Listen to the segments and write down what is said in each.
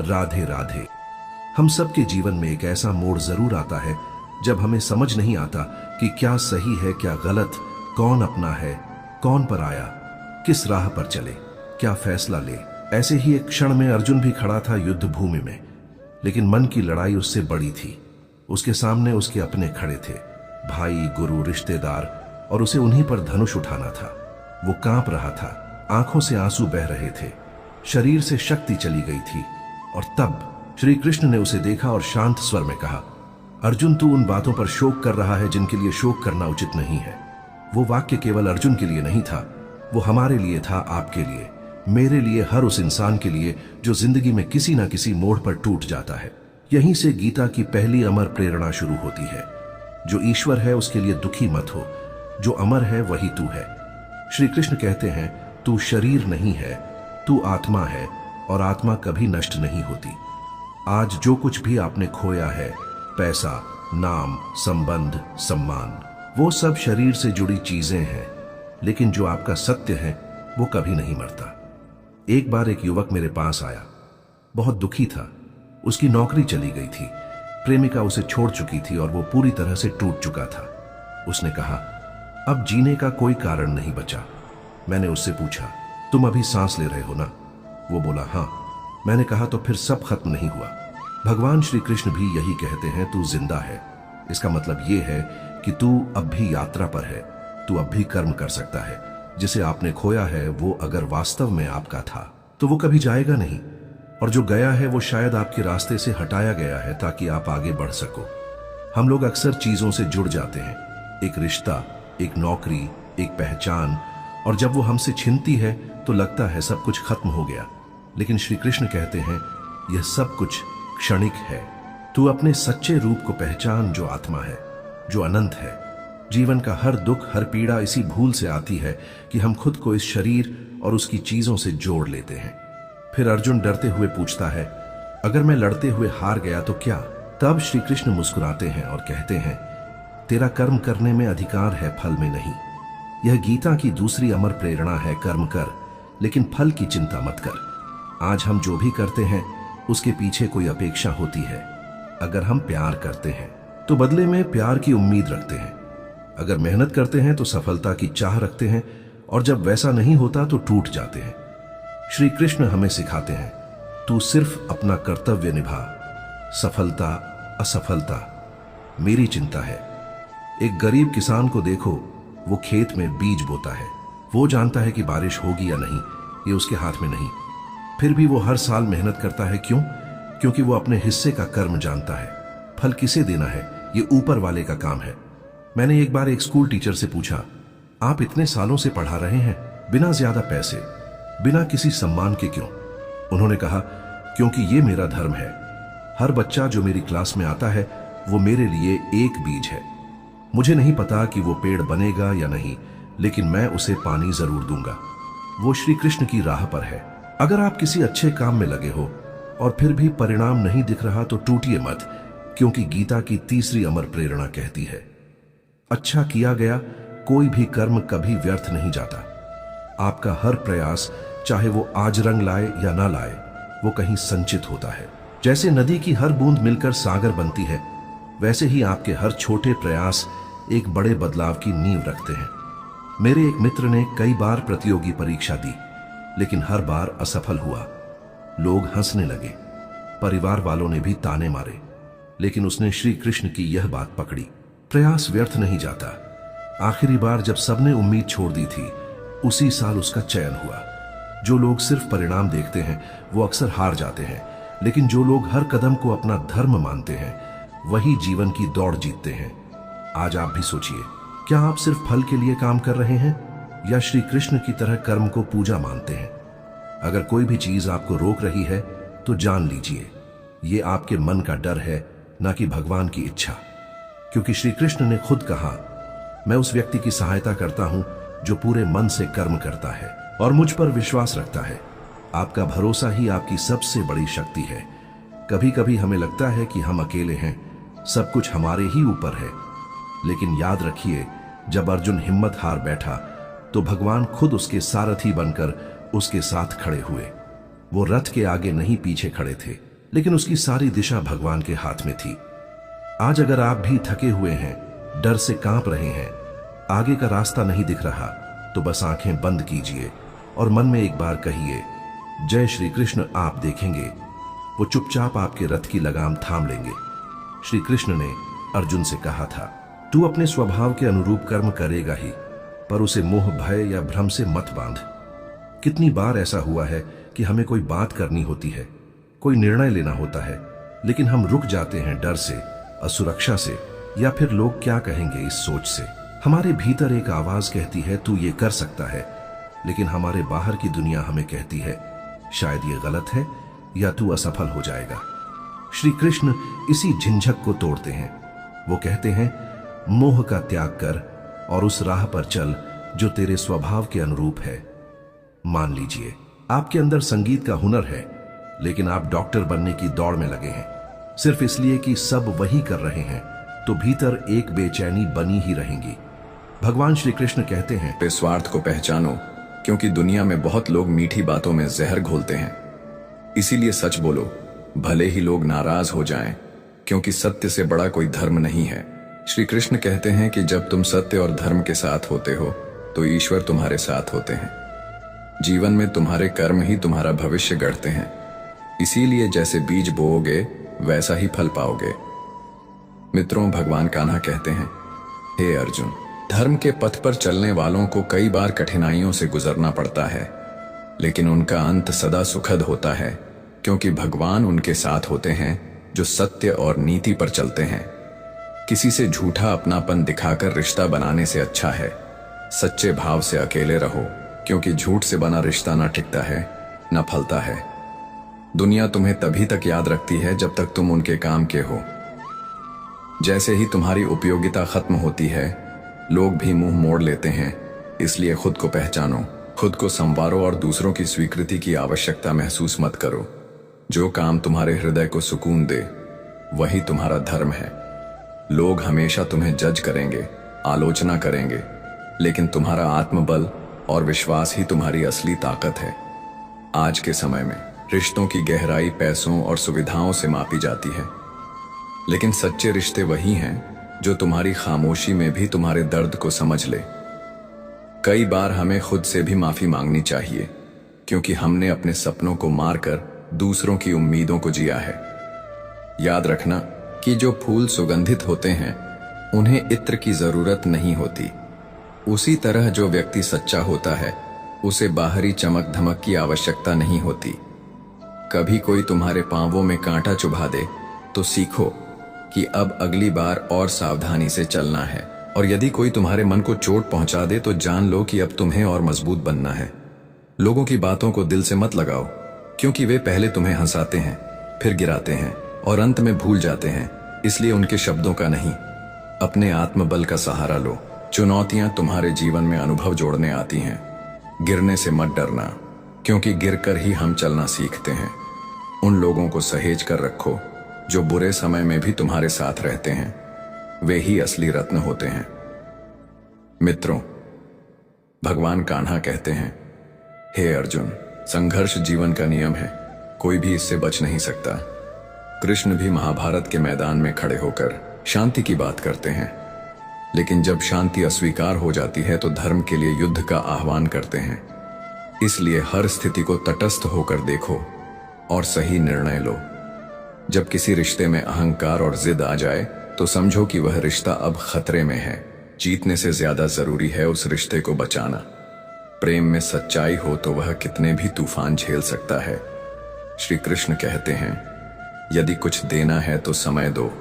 राधे राधे। हम सबके जीवन में एक ऐसा मोड़ जरूर आता है जब हमें समझ नहीं आता कि क्या सही है क्या गलत, कौन अपना है कौन पराया, किस राह पर चले, क्या फैसला ले। ऐसे ही एक क्षण में अर्जुन भी खड़ा था युद्ध भूमि में, लेकिन मन की लड़ाई उससे बड़ी थी। उसके सामने उसके अपने खड़े थे, भाई, गुरु, रिश्तेदार, और उसे उन्हीं पर धनुष उठाना था। वो कांप रहा था, आंखों से आंसू बह रहे थे, शरीर से शक्ति चली गई थी। और तब श्री कृष्ण ने उसे देखा और शांत स्वर में कहा, अर्जुन, तू उन बातों पर शोक कर रहा है जिनके लिए शोक करना उचित नहीं है। वो वाक्य केवल अर्जुन के लिए नहीं था, वो हमारे लिए था, आपके लिए, मेरे लिए, हर उस इंसान के लिए जो जिंदगी में किसी ना किसी मोड़ पर टूट जाता है। यहीं से गीता की पहली अमर प्रेरणा शुरू होती है। जो ईश्वर है उसके लिए दुखी मत हो, जो अमर है वही तू है। श्री कृष्ण कहते हैं, तू शरीर नहीं है, तू आत्मा है, और आत्मा कभी नष्ट नहीं होती। आज जो कुछ भी आपने खोया है, पैसा, नाम, संबंध, सम्मान, वो सब शरीर से जुड़ी चीजें हैं, लेकिन जो आपका सत्य है वो कभी नहीं मरता। एक बार एक युवक मेरे पास आया, बहुत दुखी था। उसकी नौकरी चली गई थी, प्रेमिका उसे छोड़ चुकी थी और वो पूरी तरह से टूट चुका था। उसने कहा, अब जीने का कोई कारण नहीं बचा। मैंने उससे पूछा, तुम अभी सांस ले रहे हो ना? वो बोला, हाँ। मैंने कहा, तो फिर सब खत्म नहीं हुआ। भगवान श्री कृष्ण भी यही कहते हैं, तू जिंदा है। इसका मतलब ये है कि तू अब भी यात्रा पर है, तू अब भी कर्म कर सकता है। जिसे आपने खोया है वो अगर वास्तव में आपका था तो वो कभी जाएगा नहीं, और जो गया है वो शायद आपके रास्ते से हटाया गया है ताकि आप आगे बढ़ सको। हम लोग अक्सर चीजों से जुड़ जाते हैं, एक रिश्ता, एक नौकरी, एक पहचान, और जब वो हमसे छिनती है तो लगता है सब कुछ खत्म हो गया। लेकिन श्री कृष्ण कहते हैं, यह सब कुछ क्षणिक है। तू अपने सच्चे रूप को पहचान, जो आत्मा है, जो अनंत है। जीवन का हर दुख, हर पीड़ा इसी भूल से आती है कि हम खुद को इस शरीर और उसकी चीजों से जोड़ लेते हैं। फिर अर्जुन डरते हुए पूछता है, अगर मैं लड़ते हुए हार गया तो क्या? तब श्री कृष्ण मुस्कुराते हैं और कहते हैं, तेरा कर्म करने में अधिकार है, फल में नहीं। यह गीता की दूसरी अमर प्रेरणा है, कर्म कर, लेकिन फल की चिंता मत कर। आज हम जो भी करते हैं उसके पीछे कोई अपेक्षा होती है। अगर हम प्यार करते हैं तो बदले में प्यार की उम्मीद रखते हैं। अगर मेहनत करते हैं तो सफलता की चाह रखते हैं, और जब वैसा नहीं होता तो टूट जाते हैं। श्री कृष्ण हमें सिखाते हैं, तू सिर्फ अपना कर्तव्य निभा, सफलता असफलता मेरी चिंता है। एक गरीब किसान को देखो, वो खेत में बीज बोता है। वो जानता है कि बारिश होगी या नहीं, ये उसके हाथ में नहीं। फिर भी वो हर साल मेहनत करता है। क्यों? क्योंकि वो अपने हिस्से का कर्म जानता है। फल किसे देना है ये ऊपर वाले का काम है। मैंने एक बार एक स्कूल टीचर से पूछा, आप इतने सालों से पढ़ा रहे हैं बिना ज्यादा पैसे, बिना किसी सम्मान के, क्यों? उन्होंने कहा, क्योंकि ये मेरा धर्म है। हर बच्चा जो मेरी क्लास में आता है वो मेरे लिए एक बीज है। मुझे नहीं पता कि वो पेड़ बनेगा या नहीं, लेकिन मैं उसे पानी जरूर दूंगा। वो श्री कृष्ण की राह पर है। अगर आप किसी अच्छे काम में लगे हो और फिर भी परिणाम नहीं दिख रहा तो टूटिए मत, क्योंकि गीता की तीसरी अमर प्रेरणा कहती है, अच्छा किया गया कोई भी कर्म कभी व्यर्थ नहीं जाता। आपका हर प्रयास, चाहे वो आज रंग लाए या ना लाए, वो कहीं संचित होता है। जैसे नदी की हर बूंद मिलकर सागर बनती है, वैसे ही आपके हर छोटे प्रयास एक बड़े बदलाव की नींव रखते हैं। मेरे एक मित्र ने कई बार प्रतियोगी परीक्षा दी, लेकिन हर बार असफल हुआ। लोग हंसने लगे, परिवार वालों ने भी ताने मारे, लेकिन उसने श्री कृष्ण की यह बात पकड़ी, प्रयास व्यर्थ नहीं जाता। आखिरी बार जब सबने उम्मीद छोड़ दी थी, उसी साल उसका चयन हुआ। जो लोग सिर्फ परिणाम देखते हैं वो अक्सर हार जाते हैं, लेकिन जो लोग हर कदम को अपना धर्म मानते हैं वही जीवन की दौड़ जीतते हैं। आज आप भी सोचिए, क्या आप सिर्फ फल के लिए काम कर रहे हैं या श्री कृष्ण की तरह कर्म को पूजा मानते हैं? अगर कोई भी चीज आपको रोक रही है तो जान लीजिए, ये आपके मन का डर है, ना कि भगवान की इच्छा। क्योंकि श्री कृष्ण ने खुद कहा, मैं उस व्यक्ति की सहायता करता हूं जो पूरे मन से कर्म करता है और मुझ पर विश्वास रखता है। आपका भरोसा ही आपकी सबसे बड़ी शक्ति है। कभी कभी हमें लगता है कि हम अकेले हैं, सब कुछ हमारे ही ऊपर है, लेकिन याद रखिए, जब अर्जुन हिम्मत हार बैठा तो भगवान खुद उसके सारथी बनकर उसके साथ खड़े हुए। वो रथ के आगे नहीं पीछे खड़े थे, लेकिन उसकी सारी दिशा भगवान के हाथ में थी। आज अगर आप भी थके हुए हैं, डर से कांप रहे हैं, आगे का रास्ता नहीं दिख रहा, तो बस आंखें बंद कीजिए और मन में एक बार कहिए, जय श्री कृष्ण। आप देखेंगे वो चुपचाप आपके रथ की लगाम थाम लेंगे। श्री कृष्ण ने अर्जुन से कहा था, तू अपने स्वभाव के अनुरूप कर्म करेगा ही, पर उसे मोह, भय या भ्रम से मत बांध। कितनी बार ऐसा हुआ है कि हमें कोई बात करनी होती है, कोई निर्णय लेना होता है, लेकिन हम रुक जाते हैं डर से, असुरक्षा से, या फिर लोग क्या कहेंगे इस सोच से। हमारे भीतर एक आवाज कहती है तू ये कर सकता है, लेकिन हमारे बाहर की दुनिया हमें कहती है शायद ये गलत है या तू असफल हो जाएगा। श्री कृष्ण इसी झिंझक को तोड़ते हैं। वो कहते हैं, मोह का त्याग कर और उस राह पर चल जो तेरे स्वभाव के अनुरूप है। मान लीजिए आपके अंदर संगीत का हुनर है, लेकिन आप डॉक्टर बनने की दौड़ में लगे हैं, सिर्फ इसलिए कि सब वही कर रहे हैं, तो भीतर एक बेचैनी बनी ही रहेगी। भगवान श्री कृष्ण कहते हैं, स्वार्थ को पहचानो, क्योंकि दुनिया में बहुत लोग मीठी बातों में जहर घोलते हैं। इसीलिए सच बोलो, भले ही लोग नाराज हो जाएं, क्योंकि सत्य से बड़ा कोई धर्म नहीं है। श्री कृष्ण कहते हैं कि जब तुम सत्य और धर्म के साथ होते हो तो ईश्वर तुम्हारे साथ होते हैं। जीवन में तुम्हारे कर्म ही तुम्हारा भविष्य गढ़ते हैं। इसीलिए जैसे बीज बोओगे वैसा ही फल पाओगे। मित्रों, भगवान कान्हा कहते हैं, हे अर्जुन, धर्म के पथ पर चलने वालों को कई बार कठिनाइयों से गुजरना पड़ता है, लेकिन उनका अंत सदा सुखद होता है, क्योंकि भगवान उनके साथ होते हैं जो सत्य और नीति पर चलते हैं। किसी से झूठा अपनापन दिखाकर रिश्ता बनाने से अच्छा है सच्चे भाव से अकेले रहो, क्योंकि झूठ से बना रिश्ता न टिकता है न फलता है। दुनिया तुम्हें तभी तक याद रखती है जब तक तुम उनके काम के हो। जैसे ही तुम्हारी उपयोगिता खत्म होती है, लोग भी मुंह मोड़ लेते हैं। इसलिए खुद को पहचानो, खुद को संवारो और दूसरों की स्वीकृति की आवश्यकता महसूस मत करो। जो काम तुम्हारे हृदय को सुकून दे वही तुम्हारा धर्म है। लोग हमेशा तुम्हें जज करेंगे, आलोचना करेंगे, लेकिन तुम्हारा आत्मबल और विश्वास ही तुम्हारी असली ताकत है। आज के समय में रिश्तों की गहराई पैसों और सुविधाओं से मापी जाती है, लेकिन सच्चे रिश्ते वही हैं जो तुम्हारी खामोशी में भी तुम्हारे दर्द को समझ ले। कई बार हमें खुद से भी माफी मांगनी चाहिए, क्योंकि हमने अपने सपनों को मारकर दूसरों की उम्मीदों को जिया है। याद रखना कि जो फूल सुगंधित होते हैं उन्हें इत्र की जरूरत नहीं होती। उसी तरह जो व्यक्ति सच्चा होता है उसे बाहरी चमक धमक की आवश्यकता नहीं होती। कभी कोई तुम्हारे पांवों में कांटा चुभा दे तो सीखो कि अब अगली बार और सावधानी से चलना है, और यदि कोई तुम्हारे मन को चोट पहुंचा दे तो जान लो कि अब तुम्हें और मजबूत बनना है। लोगों की बातों को दिल से मत लगाओ, क्योंकि वे पहले तुम्हें हंसाते हैं, फिर गिराते हैं और अंत में भूल जाते हैं। इसलिए उनके शब्दों का नहीं, अपने आत्मबल का सहारा लो। चुनौतियां तुम्हारे जीवन में अनुभव जोड़ने आती हैं। गिरने से मत डरना, क्योंकि गिरकर ही हम चलना सीखते हैं। उन लोगों को सहेज कर रखो जो बुरे समय में भी तुम्हारे साथ रहते हैं। वे ही असली रत्न होते हैं। मित्रों, भगवान कान्हा कहते हैं, हे अर्जुन, संघर्ष जीवन का नियम है, कोई भी इससे बच नहीं सकता। कृष्ण भी महाभारत के मैदान में खड़े होकर शांति की बात करते हैं, लेकिन जब शांति अस्वीकार हो जाती है तो धर्म के लिए युद्ध का आह्वान करते हैं। इसलिए हर स्थिति को तटस्थ होकर देखो और सही निर्णय लो। जब किसी रिश्ते में अहंकार और जिद आ जाए तो समझो कि वह रिश्ता अब खतरे में है। जीतने से ज्यादा जरूरी है उस रिश्ते को बचाना। प्रेम में सच्चाई हो तो वह कितने भी तूफान झेल सकता है। श्री कृष्ण कहते हैं, यदि कुछ देना है तो समय दो,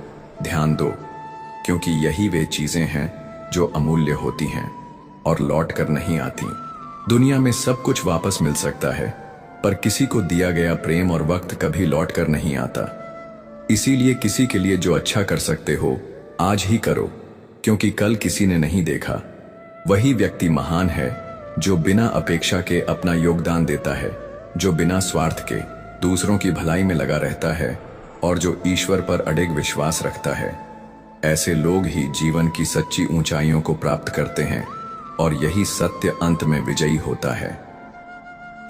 ध्यान दो, क्योंकि यही वे चीजें हैं जो अमूल्य होती हैं और लौट कर नहीं आती। दुनिया में सब कुछ वापस मिल सकता है, पर किसी को दिया गया प्रेम और वक्त कभी लौट कर नहीं आता। इसीलिए किसी के लिए जो अच्छा कर सकते हो आज ही करो, क्योंकि कल किसी ने नहीं देखा। वही व्यक्ति महान है जो बिना अपेक्षा के अपना योगदान देता है, जो बिना स्वार्थ के दूसरों की भलाई में लगा रहता है और जो ईश्वर पर अडिग विश्वास रखता है। ऐसे लोग ही जीवन की सच्ची ऊंचाइयों को प्राप्त करते हैं और यही सत्य अंत में विजयी होता है।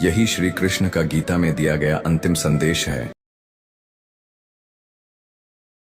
यही श्री कृष्ण का गीता में दिया गया अंतिम संदेश है।